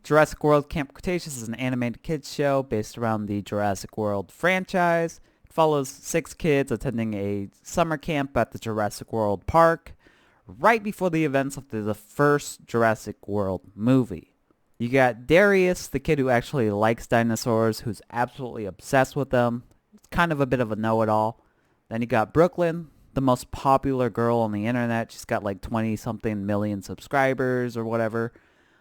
Jurassic World Camp Cretaceous is an animated kids show based around the Jurassic World franchise. It follows 6 kids attending a summer camp at the Jurassic World park right before the events of the first Jurassic World movie. You got Darius, the kid who actually likes dinosaurs, who's absolutely obsessed with them. It's kind of a bit of a know-it-all. Then you got Brooklyn, the most popular girl on the internet. She's got like 20-something million subscribers or whatever.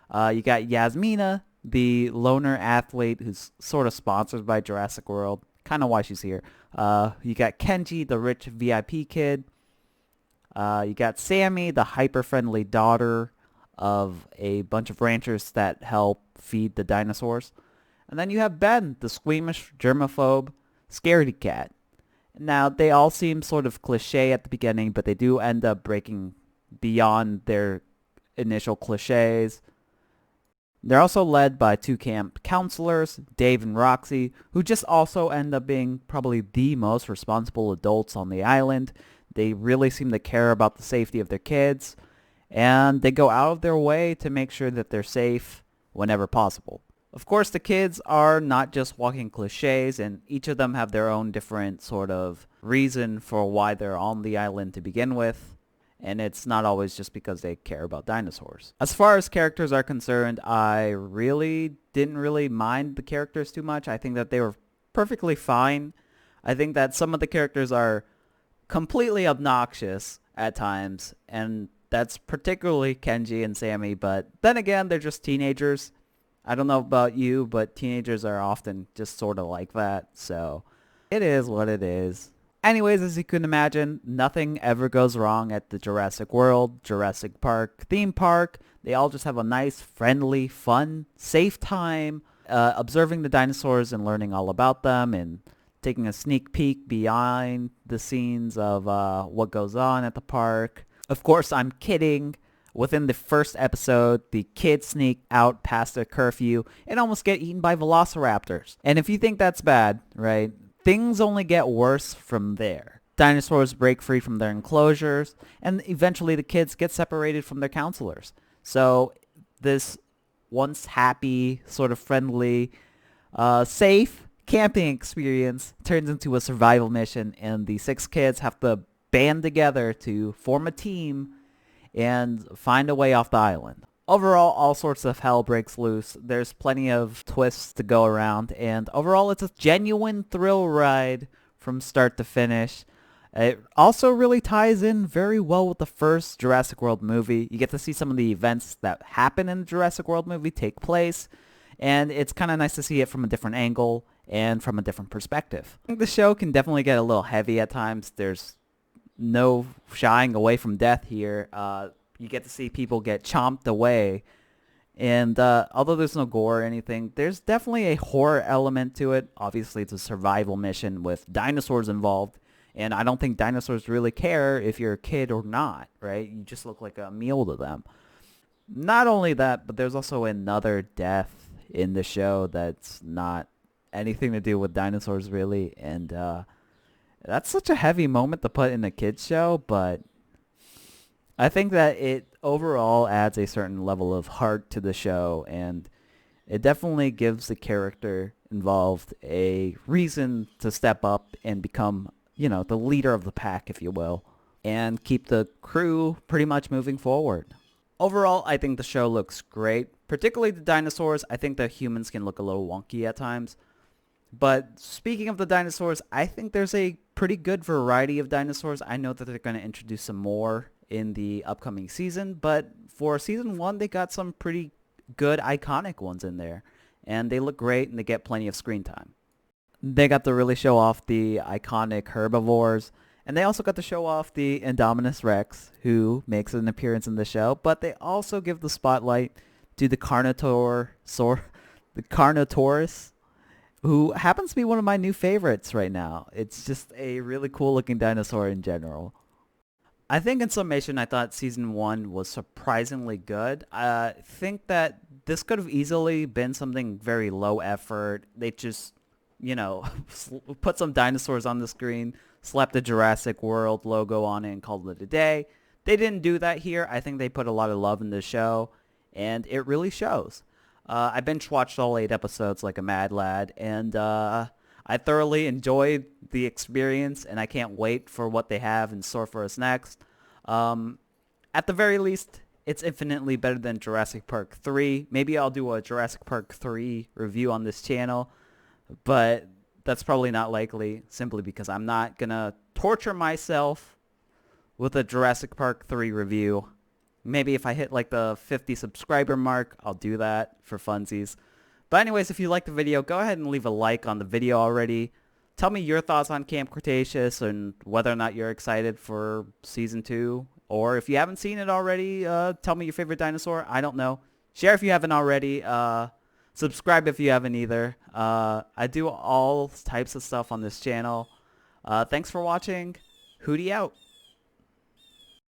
You got Yasmina, the loner athlete who's sort of sponsored by Jurassic World. Kind of why she's here. You got Kenji, the rich VIP kid. You got Sammy, the hyper-friendly daughter of a bunch of ranchers that help feed the dinosaurs. And then you have Ben, the squeamish, germaphobe, scaredy cat. Now, they all seem sort of cliche at the beginning, but they do end up breaking beyond their initial cliches. They're also led by 2 camp counselors, Dave and Roxy, who just also end up being probably the most responsible adults on the island. They really seem to care about the safety of their kids, and they go out of their way to make sure that they're safe whenever possible. Of course, the kids are not just walking cliches, and each of them have their own different sort of reason for why they're on the island to begin with. And it's not always just because they care about dinosaurs. As far as characters are concerned, I didn't really mind the characters too much. I think that they were perfectly fine. I think that some of the characters are completely obnoxious at times, and that's particularly Kenji and Sammy, but then again, they're just teenagers. I don't know about you, but teenagers are often just sort of like that, so it is what it is. Anyways, as you can imagine, nothing ever goes wrong at the Jurassic World, Jurassic Park theme park. They all just have a nice, friendly, fun, safe time observing the dinosaurs and learning all about them and taking a sneak peek behind the scenes of what goes on at the park. Of course, I'm kidding. Within the first episode, the kids sneak out past their curfew and almost get eaten by velociraptors. And if you think that's bad, right, things only get worse from there. Dinosaurs break free from their enclosures, and eventually the kids get separated from their counselors. So this once happy, sort of friendly, safe camping experience turns into a survival mission, and the 6 kids have to band together to form a team and find a way off the island. Overall, all sorts of hell breaks loose. There's plenty of twists to go around, and overall, it's a genuine thrill ride from start to finish. It also really ties in very well with the first Jurassic World movie. You get to see some of the events that happen in the Jurassic World movie take place, and it's kind of nice to see it from a different angle and from a different perspective. I think the show can definitely get a little heavy at times. There's no shying away from death here. You get to see people get chomped away. And although there's no gore or anything, there's definitely a horror element to it. Obviously, it's a survival mission with dinosaurs involved. And I don't think dinosaurs really care if you're a kid or not, right? You just look like a meal to them. Not only that, but there's also another death in the show that's not anything to do with dinosaurs, really. And that's such a heavy moment to put in a kids show, but I think that it overall adds a certain level of heart to the show, and it definitely gives the character involved a reason to step up and become, the leader of the pack, if you will, and keep the crew pretty much moving forward. Overall, I think the show looks great, particularly the dinosaurs. I think the humans can look a little wonky at times. But speaking of the dinosaurs, I think there's a pretty good variety of dinosaurs. I know that they're going to introduce some more in the upcoming season, but for season 1, they got some pretty good iconic ones in there. And they look great, and they get plenty of screen time. They got to really show off the iconic herbivores, and they also got to show off the Indominus Rex, who makes an appearance in the show, but they also give the spotlight to the Carnotaurus, who happens to be one of my new favorites right now. It's just a really cool looking dinosaur in general. I think in summation, I thought season 1 was surprisingly good. I think that this could have easily been something very low effort. They just, put some dinosaurs on the screen, slapped the Jurassic World logo on it, and called it a day. They didn't do that here. I think they put a lot of love in the show, and it really shows. I binge watched all 8 episodes like a mad lad, and I thoroughly enjoyed the experience, and I can't wait for what they have in store for us next. Um, at the very least, it's infinitely better than Jurassic Park 3. Maybe I'll do a Jurassic Park 3 review on this channel, but that's probably not likely simply because I'm not going to torture myself with a Jurassic Park 3 review. Maybe if I hit like the 50 subscriber mark, I'll do that for funsies. But anyways, if you liked the video, go ahead and leave a like on the video already. Tell me your thoughts on Camp Cretaceous and whether or not you're excited for Season 2. Or if you haven't seen it already, tell me your favorite dinosaur. I don't know. Share if you haven't already. Subscribe if you haven't either. I do all types of stuff on this channel. Thanks for watching. Hootie out.